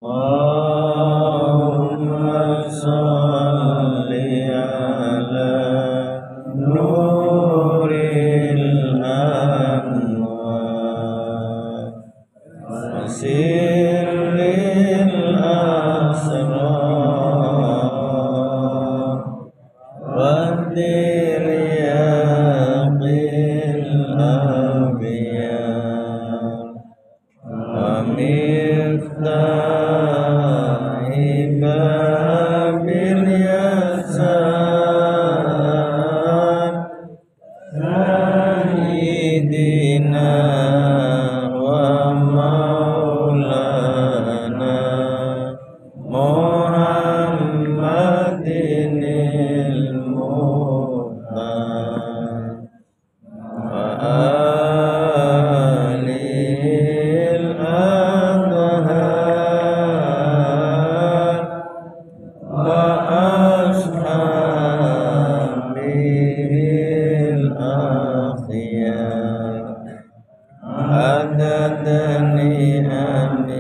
Allahumma sholli ala nuril anwar wa sirril asrar wa diryaqil abiyar wa miftahi babil yasar sayyidina wa maulana Muhammadinil muhtar wa alil adhar wa ashabihil akhyar adadani anillahi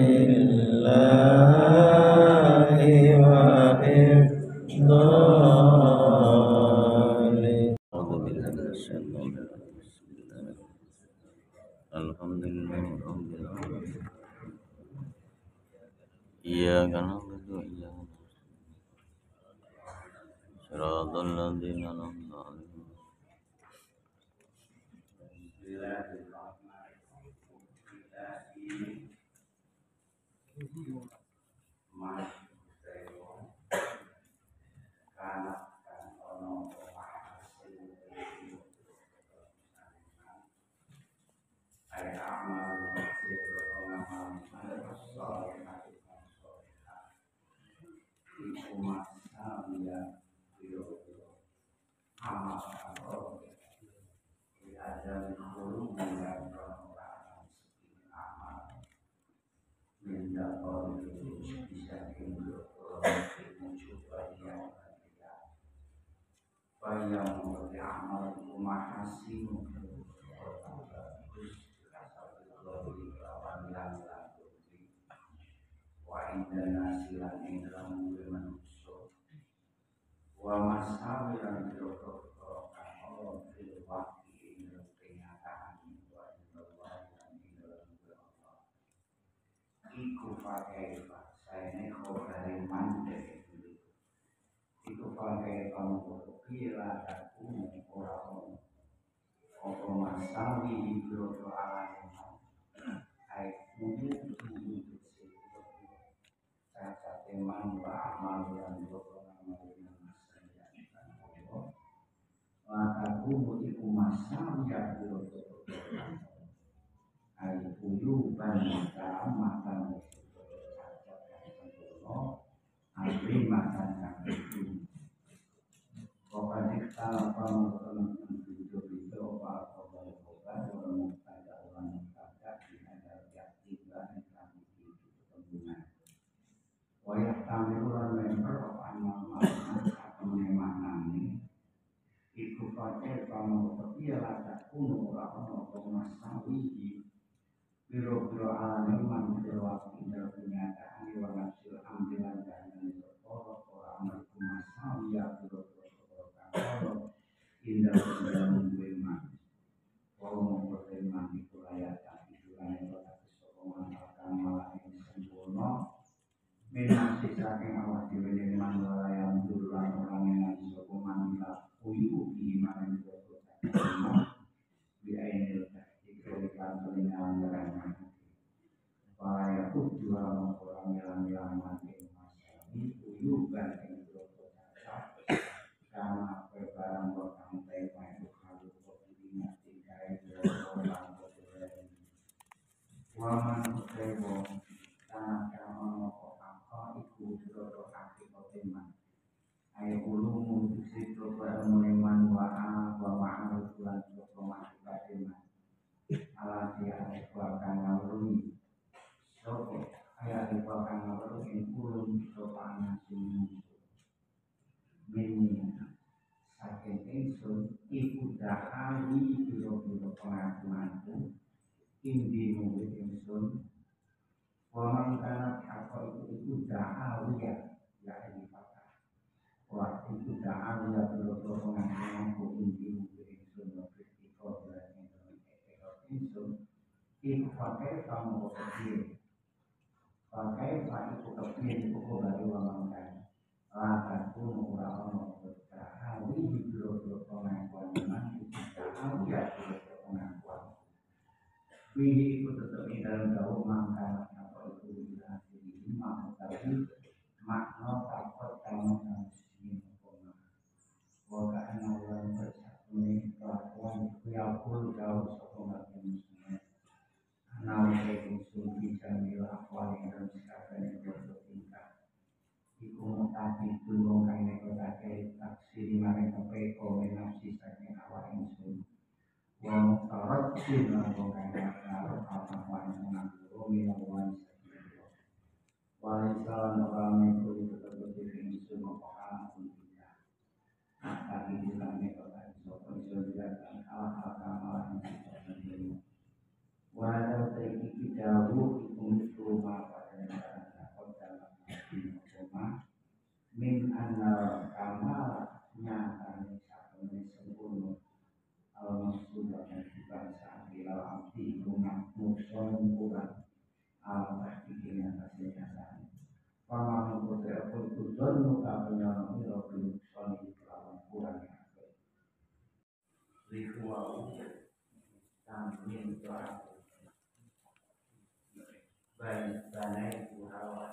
wa ifdali. Alhamdulillah rabbil alamin. Iyyaka na'budu wa iyyaka nasta'in. Shiratal ladzina an'amta 'alaihim. Waman kana apa itu da'awiyah ya ini fakta. Wah itu da'awiyah berlaku pengakuan inti mungkin sunnah kritikal dan insun itu pakai kamu kecil pakai pak itu kecil itu kembali waman kana akan pun orang da'awiyah berlaku pengakuan memang itu da'awiyah berlaku pengakuan. Ini itu tetap di dalam jauh mangkana apa itu berarti lima tapi makna takut kamu yang sini hukum. Bahwa anak bersatu ini kelakuan kuyakul jauh sekolah yang muslim. Anak itu suci jamil akwal yang dalam sekarang yang bertingkat. Iku mutasi tulung kaya kota kaya taksi di mana sampai komen nafsi saking awal yang suci. Wong tarot sin langkung kaya karo apa-apa yang romi lawan sakit. Wali salam orang itu tetap berdiri semua orang pun tidak. Tapi di dalam kota itu juga hal-hal amalan yang terjadi. Walau terjadi jauh itu rumah pada negara kota dalam min anal kamal nyata satu sempurna. Al-Masudah dan bangsa bila abdi rumah muson kurang Allah bikin atasnya nyata. Paman putri pun tujuan muka penyolong ilo muson di kelawan kurang yang ada. Ritual tamin doa baik banai kuhawa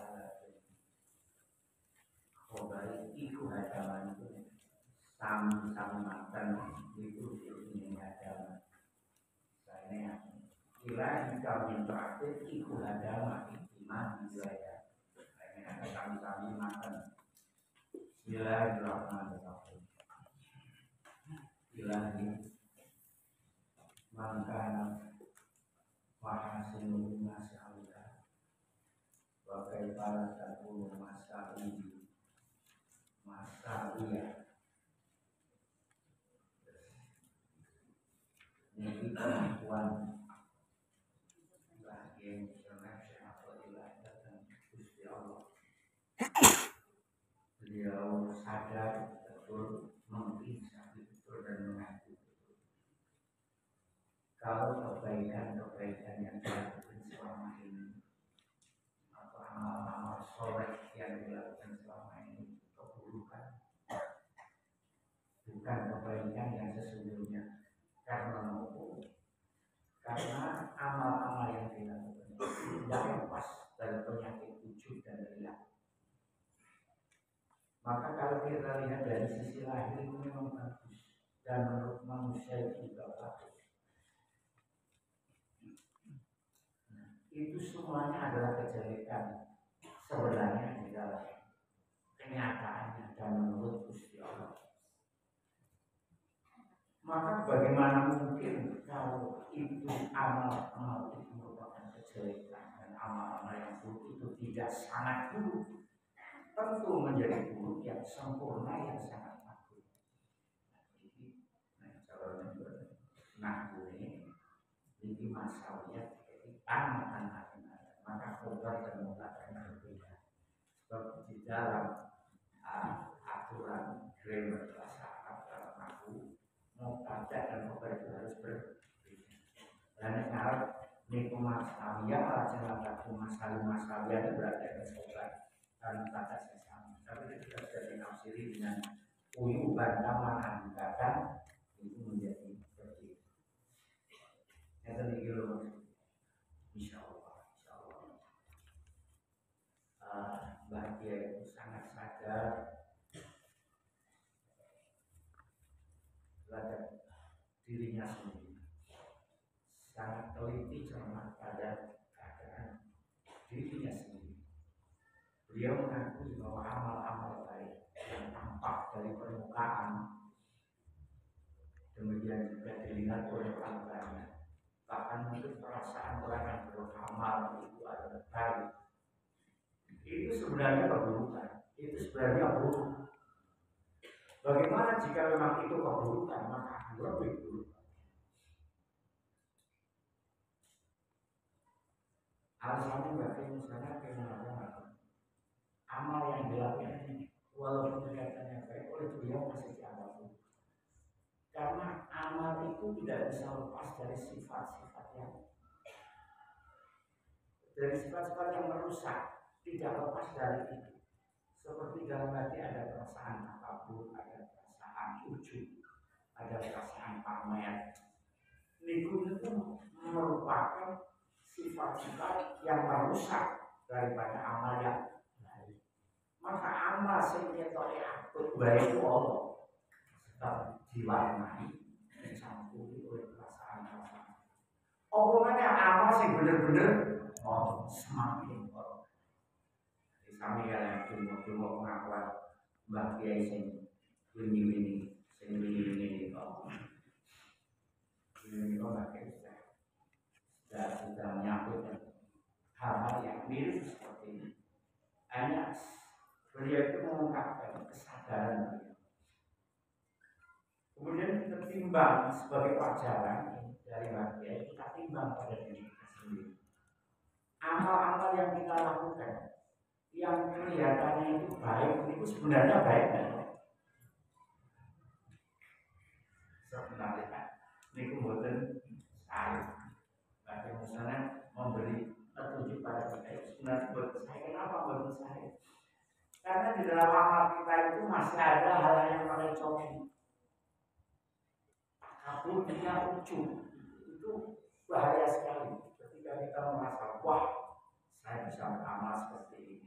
khobai iku hadaman itu sama makan itu ini hadaman. Saya kira jika terakhir ikut agama iman saya ada kami makan Bismillahirrahmanirrahim. Ilahi mangkana wahasinu masyaallah wa kaifala takunu masyaallah ini kemampuan yang Gusti Allah. Beliau sadar betul, mengisah betul dan mengaku betul. Kalau kebaikan yang dilakukan selama ini atau amal-amal soleh yang dilakukan selama ini keburukan, bukan kebaikan yang sesungguhnya. Karena amal-amal yang dilakukan tidak lepas dari penyakit wujud dan riya. Maka kalau kita lihat dari sisi lahir itu memang bagus dan menurut manusia itu juga bagus. Itu semuanya adalah kejelekan sebenarnya di dalam kenyataannya dan menurut Gusti Allah. Maka bagaimana mungkin kalau itu amal-amal itu merupakan kejelekan dan amal-amal yang buruk itu tidak sangat buruk, tentu menjadi buruk yang sempurna yang sangat bagus. Nah ini masalahnya anak-anak maka khobar dan mengatakan berbeda. Sebab di dalam aturan grammar bahasa Arab dalam aku mubtada dan khobar itu harus berbeda. Dan Arab niku masaliyah jangan aku masaliyah itu berarti ada khobar dan kata sesama. Tapi itu tidak bisa ditafsiri dengan uyuban taman angkatan itu menjadi seperti itu. Yang tadi Insyaallah bahagia itu sangat sadar terhadap dirinya sendiri, sangat teliti cermat pada keadaan dirinya sendiri. Beliau mengakui bahwa amal-amal baik yang tampak dari permukaan kemudian juga dilihat oleh orang banyak, bahkan mungkin perasaan orang yang beramal itu adalah baik, itu sebenarnya keburukan, itu sebenarnya buruk. Bagaimana jika memang itu keburukan, maka akan lebih buruk. Alasannya bagi misalnya kenapa amal yang dilakukan walaupun kelihatannya baik oleh beliau masih dianggap, karena amal itu tidak bisa lepas dari sifat-sifat yang merusak, tidak lepas dari itu. Seperti dalam hati ada perasaan takabur, ada perasaan ujub, ada perasaan pamer. Itu merupakan sifat-sifat yang merusak daripada amal yang baik. Maka amal sing ketoke apik baik itu Allah tetap diwarnai dicampuri oleh perasaan-perasaan. Omongannya amal sing bener-bener semakin Allah. Kami yang cuma pengakuan Mbak Kiai sing wingi-wingi ini Mbak Kiai sudah menyambut hal-hal yang mirip seperti ini. Hanya beliau itu mengungkapkan kesadaran beliau. Kemudian kita timbang sebagai pelajaran dari Mbak Kiai, kita timbang pada diri kita sendiri. Amal-amal yang kita lakukan yang kelihatannya itu baik, itu sebenarnya baik kan? Sebenarnya ini kemudian saya misalnya memberi petunjuk pada kita sebenarnya buat saya, kenapa buat saya? Karena di dalam amal kita itu masih ada hal yang melecongin, takaburnya ujub, itu bahaya sekali. Ketika kita merasa wah saya bisa beramal seperti ini,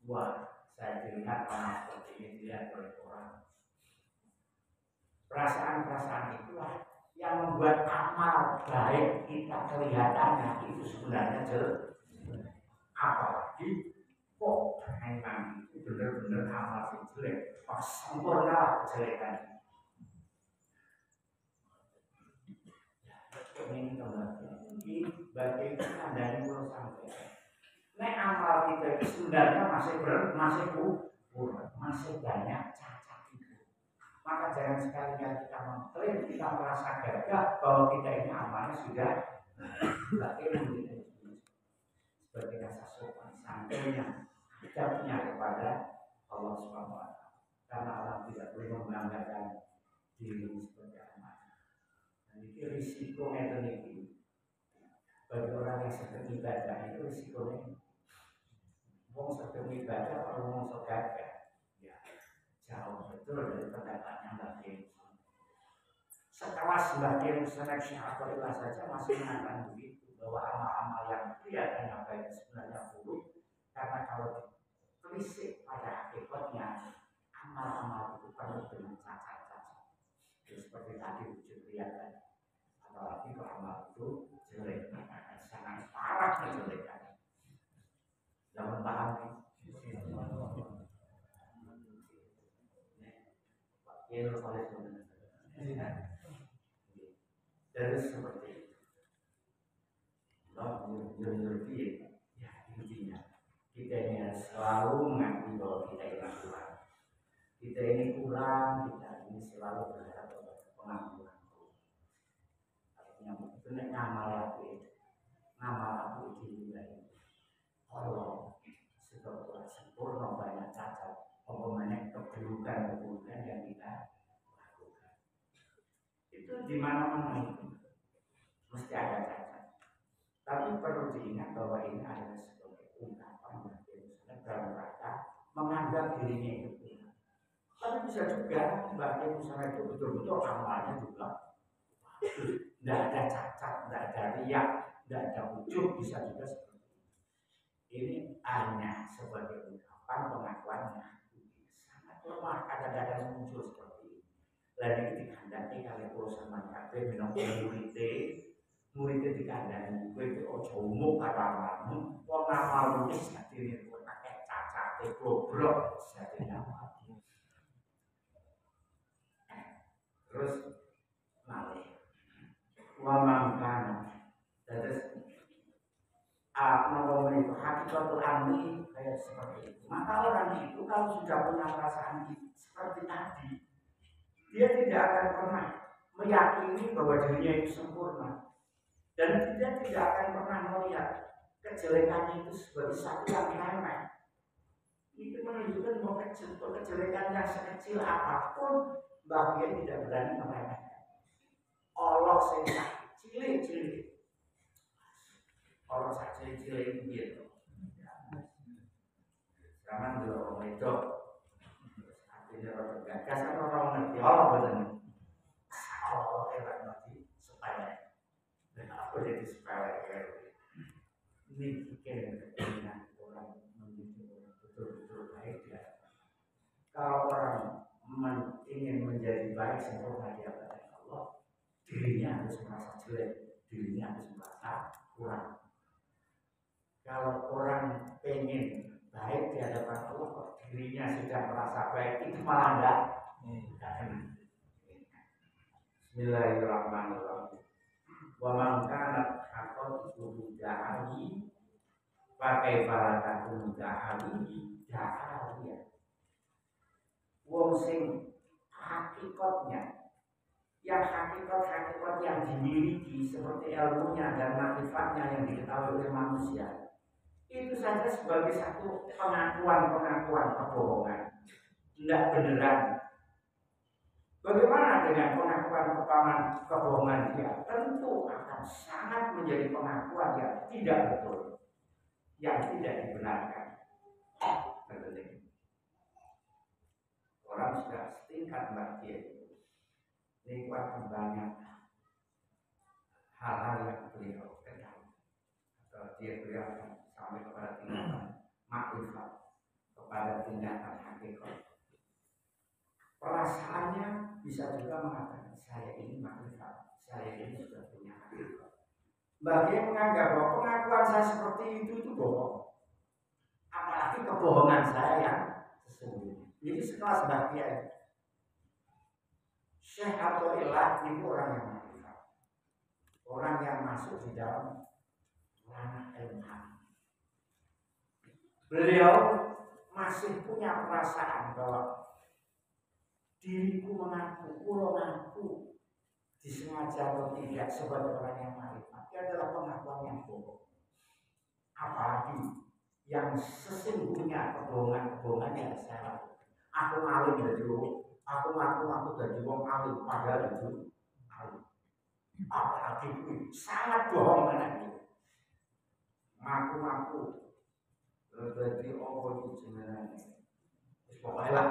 wah saya dilihat amal seperti ini dilihat oleh orang. Perasaan-perasaan itulah yang membuat amal baik kita kelihatannya itu sebenarnya jelek. Apalagi kok memang itu benar-benar amal yang jelek, pas sempurna kejelekan. Ini bagi kita dari mulut sampai. Nek amal kita itu sebenarnya masih kurang, masih banyak cacat itu. Maka jangan sekali-kali kita mengklaim, kita merasa gagah bahwa kita ini amalnya sudah bagaimana sebagai rasa sopan santainya, adabnya kepada Allah Subhanahu wa Ta'ala. Karena Allah tidak boleh membanggakan diri sebagai amal. Dan itu risiko itu bagi orang yang sedang ibadah itu risikonya. Wong sedang ibadah kalau ngomong sogagah, ya jauh betul dari pendapatnya Mbak Kiai. Sekelas Mbak Kiai Musnad Syaikhulillah saja masih mengatakan begitu, bahwa amal-amal yang kelihatannya baik sebenarnya buruk, karena kalau telisik pada hakikatnya amal-amal itu penuh dengan cacat-cacat. Seperti tadi wujud kelihatan, apalagi kalau amal itu jelek, sangat parah kejelekan. Jangan paham nih. Jadi seperti itu. Ya intinya kita ini selalu mengakui bahwa kita ini kurang. Kita ini kurang, kita ini selalu berharap pada pengampunan. Artinya itu ngamal aku itu, ngamal aku itu Allah setelah sempurna banyak cacat, banyak keburukan yang kita lakukan. Itu di mana-mana itu mesti ada cacat. Tapi perlu diingat bahwa ini adalah sebagai ungkapan dalam rangka menganggap dirinya itu benar. Tapi bisa juga bagi usaha itu betul-betul amalnya juga tidak ada cacat, tidak ada riak, tidak ada ujub, bisa juga seperti itu. Ini hanya sebagai ungkapan pengakuannya. Sangat lemah kadang-kadang muncul seperti ini. Lain ini dikandani kali urusan manfaatnya minum muridnya dikandani kowe iki aja umum karo amalmu, wong amalmu wis dadi akeh cacate goblok dadi amal. Terus malih wa mangkana terus nomor itu hakikatul amri kayak seperti itu. Maka orang itu kalau sudah punya perasaan seperti tadi, dia tidak akan pernah meyakini bahwa dirinya itu sempurna. Dan dia tidak akan pernah melihat kejelekannya itu sebagai satu yang remeh. Itu menunjukkan bahwa kejelekan yang sekecil apapun Mbah Kiai tidak berani meremehkan. Allah saya cilik-cilik. Allah saya cilik-cilik gitu. Zaman dulu orang itu artinya orang gagas kan orang ngerti Allah betul. Allah hebat nanti supaya dan aku jadi supaya ini keinginan orang menjadi orang betul-betul baik ya. Kalau orang ingin menjadi baik sempurna di hadapan Allah, dirinya harus merasa jelek, dirinya harus merasa kurang. Kalau orang pengen baik di hadapan Allah, kok dirinya sudah merasa baik, itu malah enggak enak. Bismillahirrahmanirrahim. Wa man kana haqqatu da'ali wa kaifa la takunu da'ali da'ali. Wong sing hakikatnya hakikat yang dimiliki seperti ilmunya dan makrifatnya yang diketahui oleh manusia, itu saja sebagai satu pengakuan kebohongan, tidak beneran. Bagaimana dengan pengakuan kebohongan dia? Tentu akan sangat menjadi pengakuan yang tidak betul, yang tidak dibenarkan. Orang sudah setingkat Mbak Kiai, nikmat banyak hal-hal yang beliau kenal, atau beliau sampai kepada tingkatan makrifat, kepada tindakan hakikat. Perasaannya bisa juga mengatakan saya ini makrifat, saya ini sudah punya hakikat. Bagi menganggap bahwa pengakuan saya seperti itu bohong, apalagi kebohongan saya yang sesungguhnya. Jadi sekelas Mbah Kiai Syekh atau Ilah itu orang yang makrifat, orang yang masuk di dalam ranah ilmu. Beliau masih punya perasaan bahwa diriku mengaku, pulau mengaku disengaja atau tidak sebagai orang yang makrifat, itu adalah pengakuan yang bohong. Apalagi yang sesungguhnya kebohongan yang saya lakukan. Aku alim dari dulu, aku ngaku dari wong alim, padahal itu alim. Apalagi itu sangat bohong itu. Ngaku dari Allah itu sebenarnya. Pokoknya lah.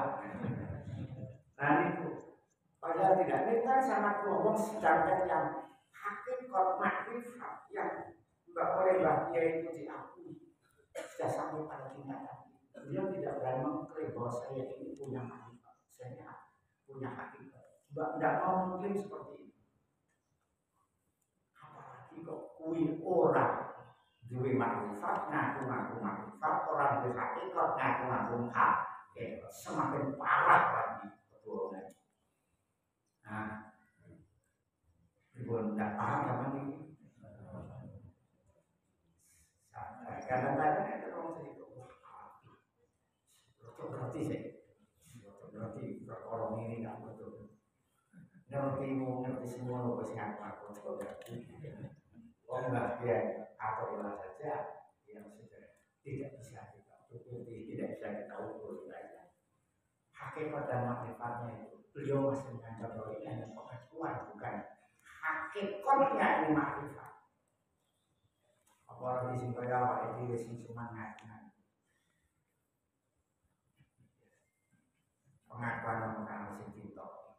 Nah itu, padahal tidak. Ini kan sangat bohong, sedangkan yang hakikat makrifat yang oleh Mbah Kiai itu diakui sudah sampai pada tingkatan. Beliau tidak berani mengklaim bahwa saya ini punya hakikat, saya punya hakikat. Tidak mau mengklaim seperti itu. Apalagi kok kui orang duwe makrifat, ngaku makrifat, orang duwe hakikat, ngaku hakikat, semakin parah lagi kebohongan. Nah, ibu tidak paham sama ini. Kadang-kadang ada orang cerita, berarti orang ini nggak betul. Ngerti semua lo pasti aku oh enggak dia atau ilah saja yang sudah tidak bisa kita tutupi, tidak bisa kita ukur saja. Hakikat dan makrifatnya itu beliau masih menganggap bahwa ini hanya pengakuan, bukan hakikatnya ini makrifat. Apalagi simpaya awak itu sing semangat. Pengakuan orang sing pintar.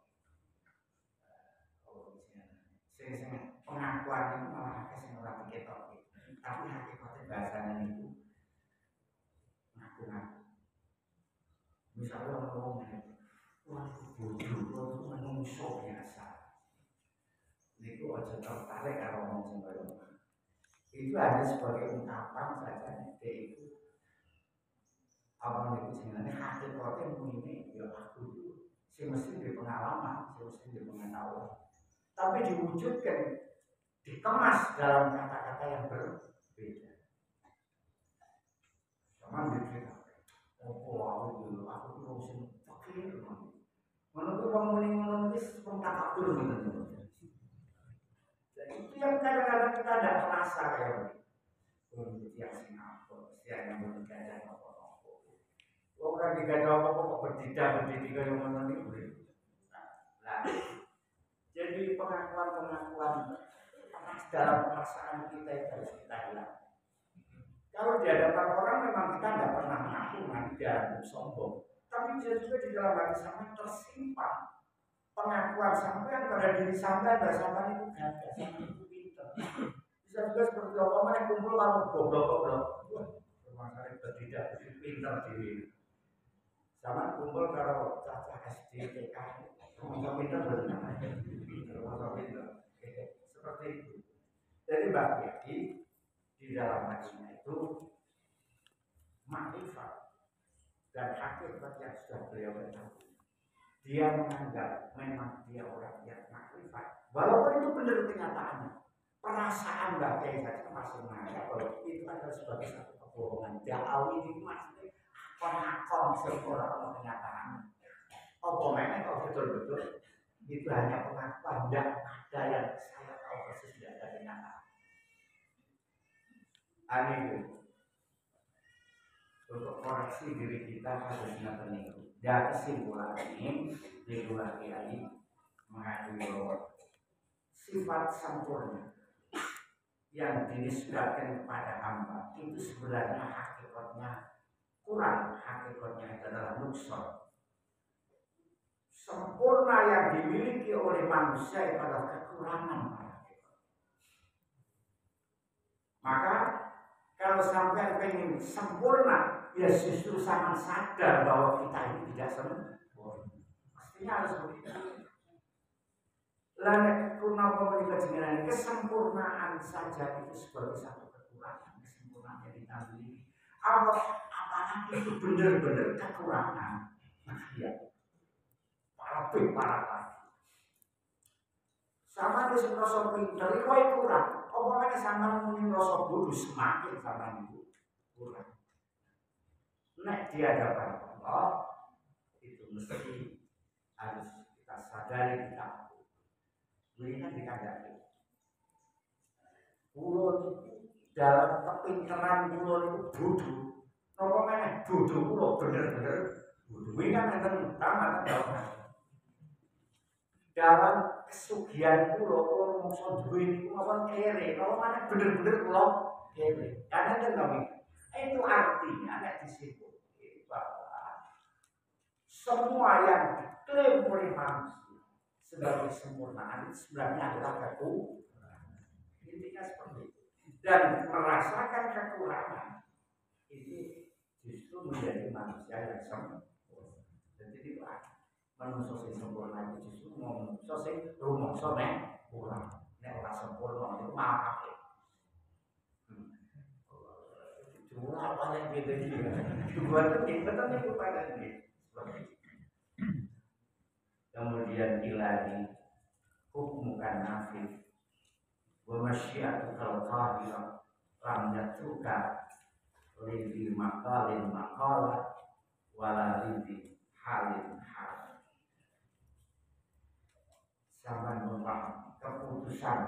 Sing pengakuan itu malah sing ora diketok. Tapi hakikatnya bahasanya itu ngaku-ngaku. Misalnya orang ngomong, wah bodoh, itu menungso biasa. Itu aja tertarik kalau ngomong sembarang. Itu hanya sebagai ungkapan saja, itu apa itu sebenarnya hakikatnya ini ya aku itu si mesti di pengalaman, si mesti di pengetahuan, tapi diwujudkan, dikemas dalam kata-kata yang berbeda. Sama diceritakan, aku tuh mesti fakir, menurut pemuling pengtakabur gitu. Itu yang kadang-kadang kita tidak merasa kayak begitu. untuk yang Singapura, yang berdidak apa-apa. Orang digadah apa-apa kok berdidak kaya ngono niku. Nah, jadi pengakuan-pengakuan dalam perasaan kita itu harus kita hilang. Kalau di hadapan orang memang kita tidak pernah mengaku dan sombong, tapi dia juga di dalam hati sampai tersimpan pengakuan sampai pada diri sampai sampai itu gagah, sampai itu pintar. Bisa juga seperti apa mana kumpul kalau goblok-goblok, wah rumah saya tidak pintar diri. Sama kumpul kalau caca SD, TK, rumah pintar benar, rumah pintar, seperti itu. Jadi bagi di dalam hatinya itu makrifat dan hakikat yang sudah beliau ketahui. Dia menganggap memang dia orang yang makrifat, walaupun itu benar kenyataannya. Perasaan bagai saja masih menganggap bahwa itu adalah sebagai satu kebohongan. Da'awi itu maksudnya akon-akon seorang kenyataan. Oh, memang kalau betul-betul itu hanya pengakuan, tidak ada yang saya tahu persis tidak ada kenyataan. Aneh untuk koreksi diri kita harusnya peniru. Dan kesimpulan ini dua kiai mengakui bahwa sifat sempurna yang dinisbatkan kepada hamba itu sebenarnya hakikatnya kurang, hakikatnya itu adalah nuqsan. Sempurna yang dimiliki oleh manusia itu adalah kekurangan. Maka kalau sampai pengen sempurna, ya justru sangat sadar bahwa kita ini tidak sempurna. Pastinya harus begitu. Lalu kurna pemerintah kesempurnaan saja itu sebagai satu kekurangan, kesempurnaan yang kita miliki. Apalagi itu benar-benar kekurangan, ya lebih parah lagi. Sama di rasa pintar itu kurang. Omongnya sama mungkin rasa bodoh semakin sama itu kurang. Nek di hadapan Allah itu mesti harus kita sadari kita. Ini dikandani. Pulau dalam kepintaran pulau itu bodoh. Nopo mana bodoh pulau bener-bener bodoh. Ini kan enten tamat dalam kesugihan pulau mongso duwe niku mawon kere. Kalau mana bener-bener pulau kere. Karena kan kami itu artinya nek disebut bahwa semua yang diklaim oleh manusia sebagai sempurnaan sebenarnya adalah kekurangan. Intinya seperti itu. Dan merasakan kekurangan itu justru menjadi manusia yang sempurna. Jadi itu manusia yang sempurna itu justru manusia yang rumongso nek kurang. Nek ora sempurna itu maaf. Cuma paling beda dia. Dua itu betul itu pada ini. Kemudian ilahi hukmukan nafid wa masyiatukal qahira lam yatruka lidhi maqalin maqala wala lidhi halin hal. Sampai memaham keputusan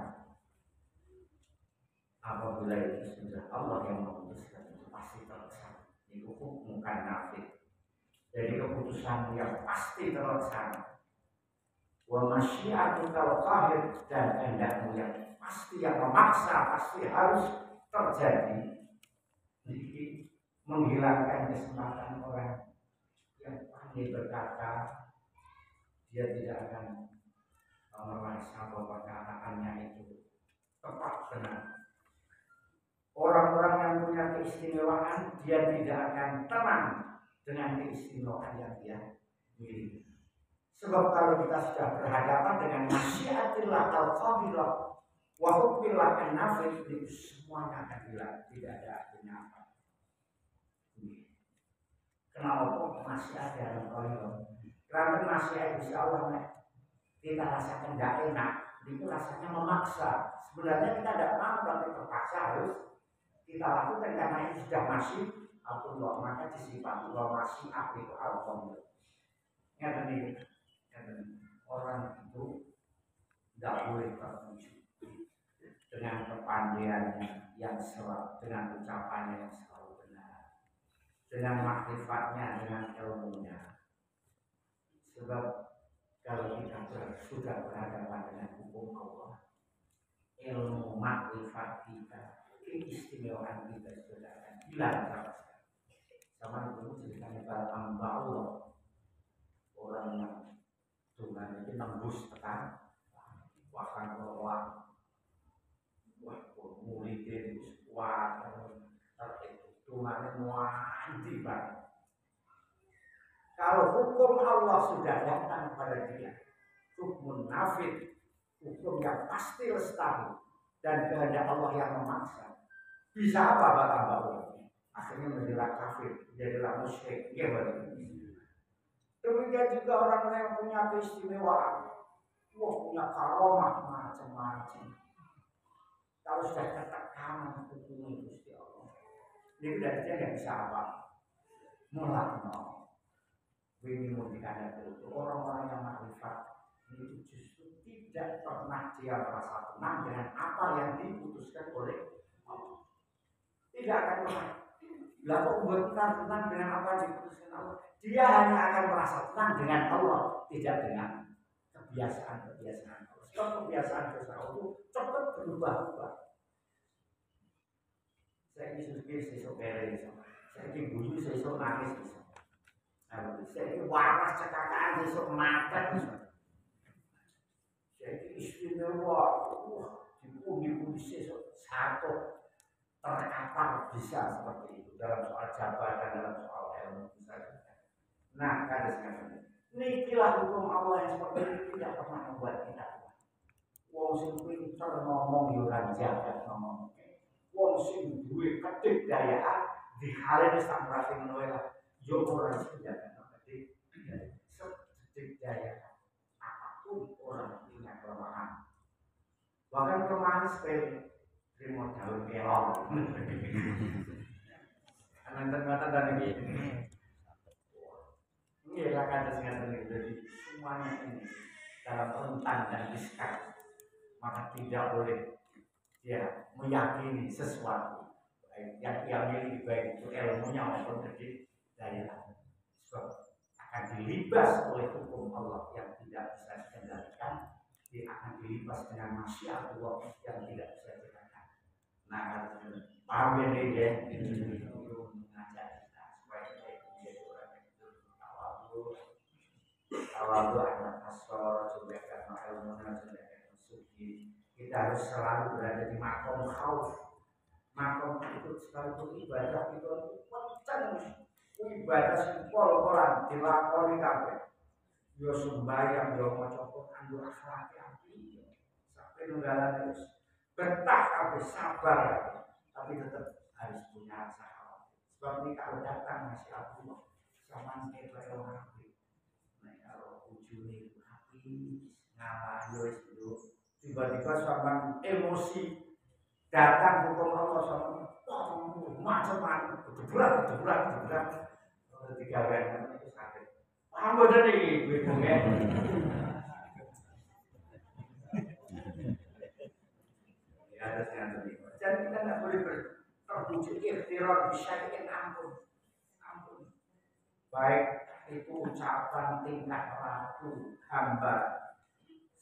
apabila itu sudah Allah yang memutuskan itu pasti terlaksana. Itu hukmukan nafid. Jadi keputusan yang pasti terlaksana. Wa masyiatukal qahir dan kehendakmu yang pasti yang memaksa pasti harus terjadi. Jadi menghilangkan kesempatan orang yang pandai berkata dia tidak akan merasa bahwa perkataannya itu tepat benar. Orang-orang yang punya keistimewaan dia tidak akan tenang dengan keistimewaan yang dia miliki. Sebab kalau kita sudah berhadapan dengan masyiatillah al-qabilah wa hukmillah an-nafid itu semuanya akan hilang, tidak ada artinya apa. Kenapa masih ada al-qabilah? Karena masih ada insya Allah kita rasakan tidak enak, itu rasanya memaksa. Sebenarnya kita tidak mau tapi terpaksa harus kita lakukan karena itu sudah masih Allah, maka disifat Allah masih itu al-qabilah. Yang ini orang itu tidak boleh terpuji dengan kepandaiannya yang selalu dengan ucapannya yang selalu benar, dengan makrifatnya, dengan ilmunya. Sebab kalau kita sudah berhadapan dengan hukum Allah, ilmu makrifat kita, keistimewaan kita sudah akan hilang sama sekali. Sama dulu ceritanya para hamba Allah, orang yang Tuhan itu nembus tekan, bahkan orang muridnya itu kuat, Tuhan muanti banget. Kalau hukum Allah sudah datang pada dia, hukum nafid, hukum yang pasti lestari, dan kehendak Allah yang memaksa, bisa apa hamba Allah? Akhirnya menjadi kafir, menjadilah musyrik. Ya, demikian juga orang yang punya keistimewaan, punya karomah macam-macam. Kalau sudah tertekan hukum Gusti Allah, ini berarti nggak bisa apa, melaknat. Ini mau dikatakan itu orang-orang yang makrifat itu justru tidak pernah dia merasa tenang dengan apa yang diputuskan oleh Allah. Tidak akan pernah. Lalu membuat kita tenang dengan apa yang diputuskan Allah. Dia hanya akan merasa tenang dengan Allah, tidak dengan kebiasaan-kebiasaan Allah. Sebab kebiasaan-kebiasaan itu cepat berubah-ubah. Saya ini sesuk beri, saya ini bunyi, sesuk nangis. Saya waras cekakaan besok mata, saya istimewa, dipundi-pundi besok satu terkapar bisa seperti itu dalam soal jabatan, dalam soal ilmu misalnya. Nah, kadang-kadang nikilah hukum Allah yang seperti ini tidak pernah membuat kita kuat. Wong sing pinter ngomong yo ora jagat ngomong. Wong sing duwe kedikdayaan dihaleni samprati menawa yo ora senjata nanti sedetik daya apapun orang punya kelemahan, bahkan kelemahan sepele remote daun kelor anak-anak dan ini lah kata singkatan. Jadi semuanya ini dalam rentan dan diskat, maka tidak boleh dia meyakini sesuatu yang ia miliki, baik itu ilmunya maupun daya, sebab akan dilibas oleh hukum Allah yang tidak bisa dikendalikan, dia akan dilibas dengan masyiat Allah yang tidak bisa dikendalikan. Nah, paham ini dia mengajak kita supaya kita menjadi orang yang tawadhu anak asor, juga karena ilmu dan juga suci. Kita harus selalu berada di makom khauf. Makom itu sekalipun ibadah itu kencang. Ibadah simpel orang dilakoni kabeh. Yo sembahyang, yo maca Quran, yo akhlak api. Sampai nunggalan terus betah kabeh, sabar kabeh. Tapi tetap harus punya rasa. Sebab ini kalau datang masih Allah sama kita orang api. Nah, kalau ujungnya itu api, ngalah yo itu tiba-tiba sama emosi datang hukum Allah sama macam-macam berat tiga bulan itu sakit. Paham bener nih, gue ya. Ya ada yang tadi. Jadi kita nggak boleh terbujuk ikhtiar bisa yang ampun. Baik itu ucapan tingkah laku hamba.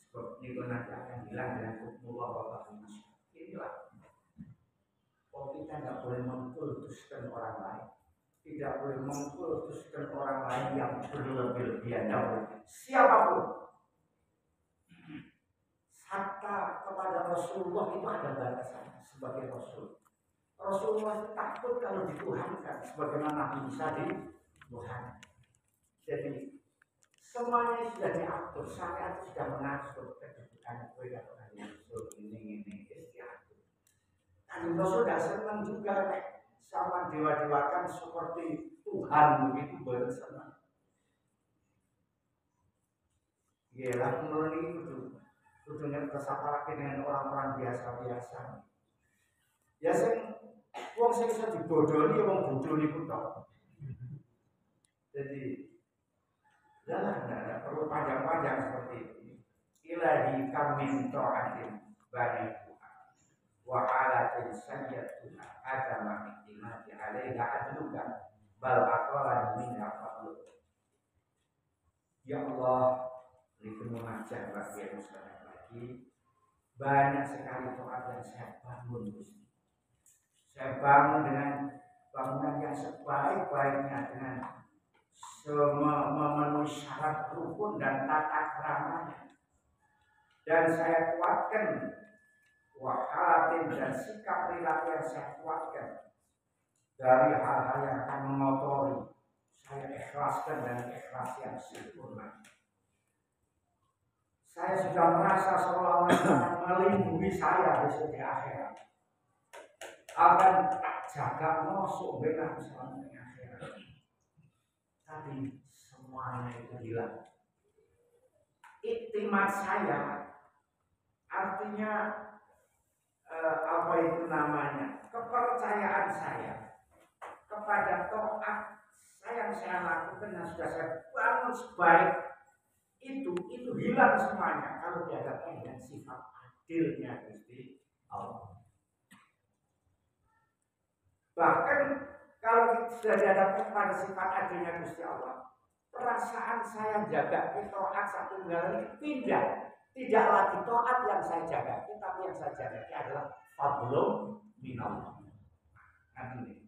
Sebab itu nanti akan hilang dengan hukum Allah inilah. Kalau kita nggak boleh mengkultuskan orang lain, tidak boleh mengkultuskan orang lain yang berlebih-lebihan, siapapun. Hatta kepada Rasulullah itu ada batasan sebagai Rasul. Rasulullah itu takut kalau dituhankan, sebagaimana Nabi Isa dituhankan. Jadi semuanya sudah diatur, syariat sudah mengatur kedudukan kepada Rasul ini diatur. Dan Rasul sudah senang juga sama dewa-dewakan seperti Tuhan begitu baru senang. Ialah melalui itu dengan bersapalaki dengan orang-orang biasa-biasa. Ya sing wong sing iso dibodoni wong bodoh niku tok. Jadi tidak perlu panjang-panjang seperti ini. Ilahi kamin ta'atin bani Tuhan. wa alatin sayyatuna adama iktimati alaiha adluka bal aqalan min fadlu. Ya Allah, itu mengajar bagi yang sekarang lagi banyak sekali doa yang saya bangun Gusti. Saya bangun dengan bangunan yang sebaik-baiknya dengan memenuhi syarat rukun dan tata keramanya. Dan saya kuatkan wahalatin dan sikap perilaku yang saya kuatkan dari hal-hal yang akan mengotori. Saya ikhlaskan dengan ikhlas yang sempurna. Saya sudah merasa seolah-olah akan melindungi saya besok di akhirat. Akan jaga masuk benar selama di akhirat. Tapi semuanya itu hilang. Iktimat saya artinya apa itu namanya? Kepercayaan saya kepada taat yang saya lakukan yang sudah saya bangun sebaik itu hilang semuanya kalau dihadapkan dengan sifat adilnya Gusti Allah. Bahkan kalau sudah dihadapkan pada sifat adilnya Gusti Allah, perasaan saya jaga taat satu bulan pindah. Tidak lagi taat yang saya jaga, tapi yang saya jaga adalah fadlun minallah. Ini.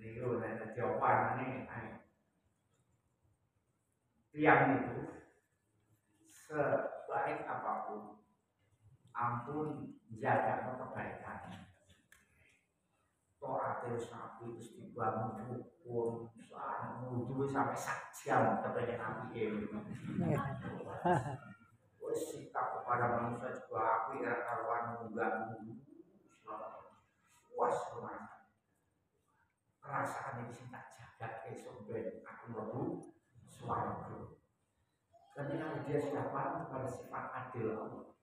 Niku nek jawabane tiang itu sebaik apapun ampun jaga kebaikan. Taat sapi wis dibangun rukun, wudu sampai sak jam kepengen api wis sikap kepada manusia juga api karuan munggah puas rumah. Perasaan ini tak jaga esok ben aku mlebu swarga. Ketika dia sudah paham kepada sifat adil Allah,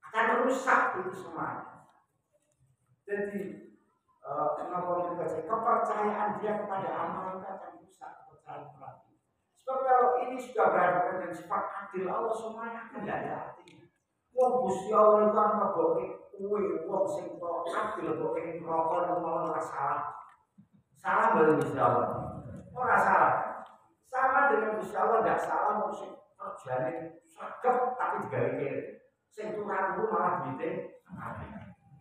akan merusak itu semua. Jadi kenapa kita baca kepercayaan dia kepada amal itu akan rusak kepercayaan berarti. Sebab kalau ini sudah berhadapan dengan sifat adil Allah semuanya akan tidak ada artinya. Wong Gusti Allah itu kan meboke kuwi wong sing adil kok ing rokok mau salah. Salah dengan Gusti Allah. Ora salah. Sama dengan Gusti Allah tidak salah mesti kerjane saged tapi digawe kiri. Sing turun malah duite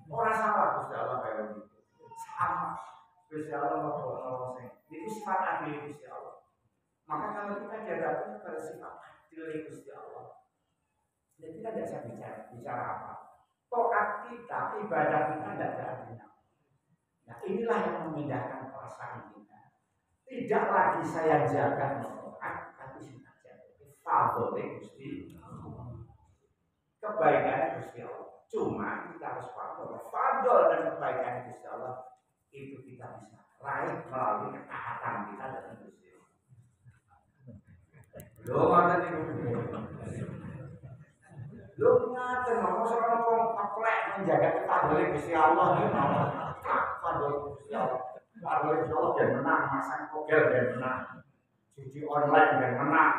ora salah Gusti Allah kaya gitu. Sama Gusti Allah mau sing itu sifat adil Gusti Allah. Maka kalau kita dihadapkan pada sifat adil Gusti Allah, jadi kita tidak bisa bicara apa. Taat kita, ibadah kita tidak ada artinya. Nah inilah yang memindahkan perasaan kita. Tidak lagi saya jaga taat, tapi saya jaga fadl Gusti Allah. Kebaikan Gusti Allah. Cuma kita harus paham bahwa fadl dan kebaikan Gusti Allah itu kita bisa raih melalui ketaatan kita dengan Gusti Allah. Lo ngaten niku. Lo ngaten ngomong soal wong taklek menjaga ketaatan Gusti Allah niku. Fadl Gusti Allah. Fadl Gusti Allah dan menang, masang kogel dan menang. Judi online dan menang.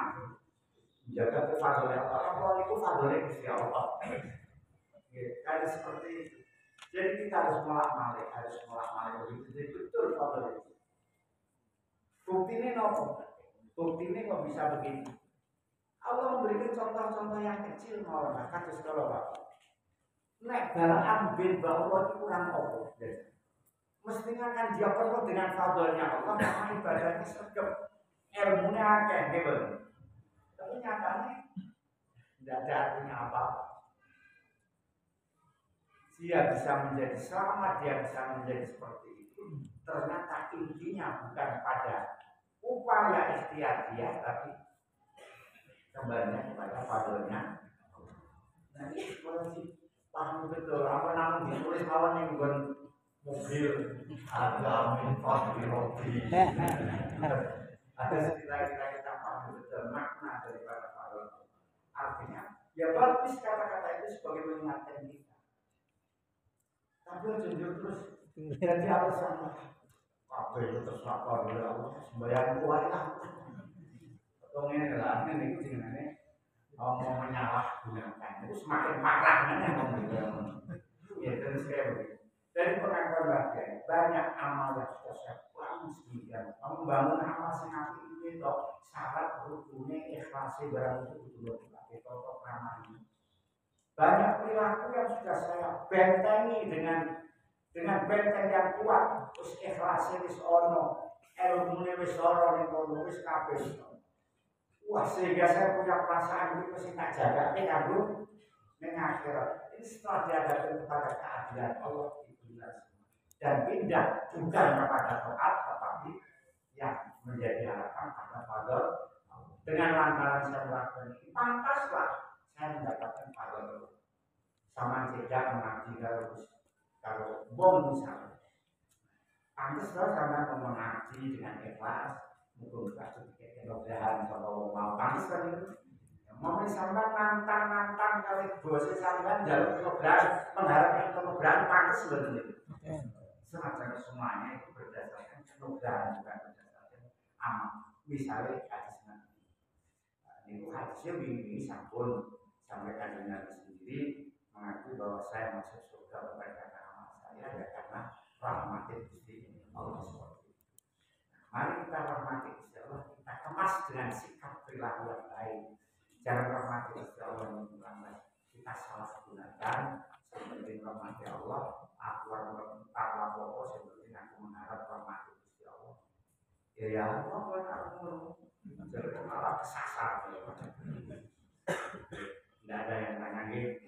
Menjaga ketaatan Allah. Allah itu fadl Gusti Allah. Kayak seperti itu. Jadi kita harus melak-malik betul fadl itu. Bukti ini nopo? Bukti ini kok bisa begini? Allah memberikan contoh-contoh yang kecil malah kados kalau Pak. Nek balaan bin bahwa itu kurang opo. Mestinya kan dia perlu dengan fadlnya Allah karena ibadahnya sergap, ilmunya akeh gitu. Tapi nyatanya tidak ada artinya apa-apa. Dia bisa menjadi selamat, dia bisa menjadi seperti itu. Ternyata intinya bukan pada upaya ikhtiar dia, tapi kembalinya kepada fadlnya. Nah ini sih paham betul. Apa namanya ditulis lawan yang bukan mobil ada minfat di roti. Ada istilah-istilah kita paham betul makna daripada fadl. Artinya ya bagus kata-kata itu sebagai mengingatkan kita. Tapi jujur terus jadi alasan apa itu terserah oleh Allah sembahyang kuat lah. Atau ini lah ini jenenge mau menyalahgunakan itu semakin parah kan yang ngomong. dan sekali. Dari pengakuan bagian banyak amal yang sudah saya bangun sedemikian. Membangun amal sengaja itu syarat rukunnya ikhlasi barang itu betul-betul pakai contoh ramah. Banyak perilaku yang sudah saya bentengi dengan benteng yang kuat, terus ikhlasi wis ono, ilmu wis ono ning kono wis kabeh. Wah, sehingga saya punya perasaan itu mesti tak jaga kanggo ning akhirat. Ini setelah dihadapkan kepada keadilan Allah dan pindah bukan kepada taat tetapi yang menjadi harapan pada fadl. Dengan lantaran saya melakukan ini pantaslah saya mendapatkan fadl. Sama tidak mengaji kalau bom misalnya pantaslah sama mengaji dengan ikhlas mungkin sedikit kemudahan kalau mau pantaslah itu mau misalnya nantang kali bosnya sampai jalur program mengharapkan program pantas sebenarnya. Semacam semuanya itu berdasarkan kemudahan bukan berdasarkan amal. Misalnya hadis Nabi, itu hadisnya ini sampun sampai hadis Nabi sendiri mengaku bahwa saya masuk surga bukan karena amal saya, ya karena rahmat Gusti Allah SWT. Mari kita rahmati Gusti Allah, kita kemas dengan sikap perilaku yang baik. Jangan rahmati Gusti Allah yang menyebabkan kita salah gunakan seperti rahmati Allah. Aku karena pokok seperti aku mengharap rahmat Gusti Allah. Ya Allah aku jadi malah kesasar. Tidak ada yang tanya gitu.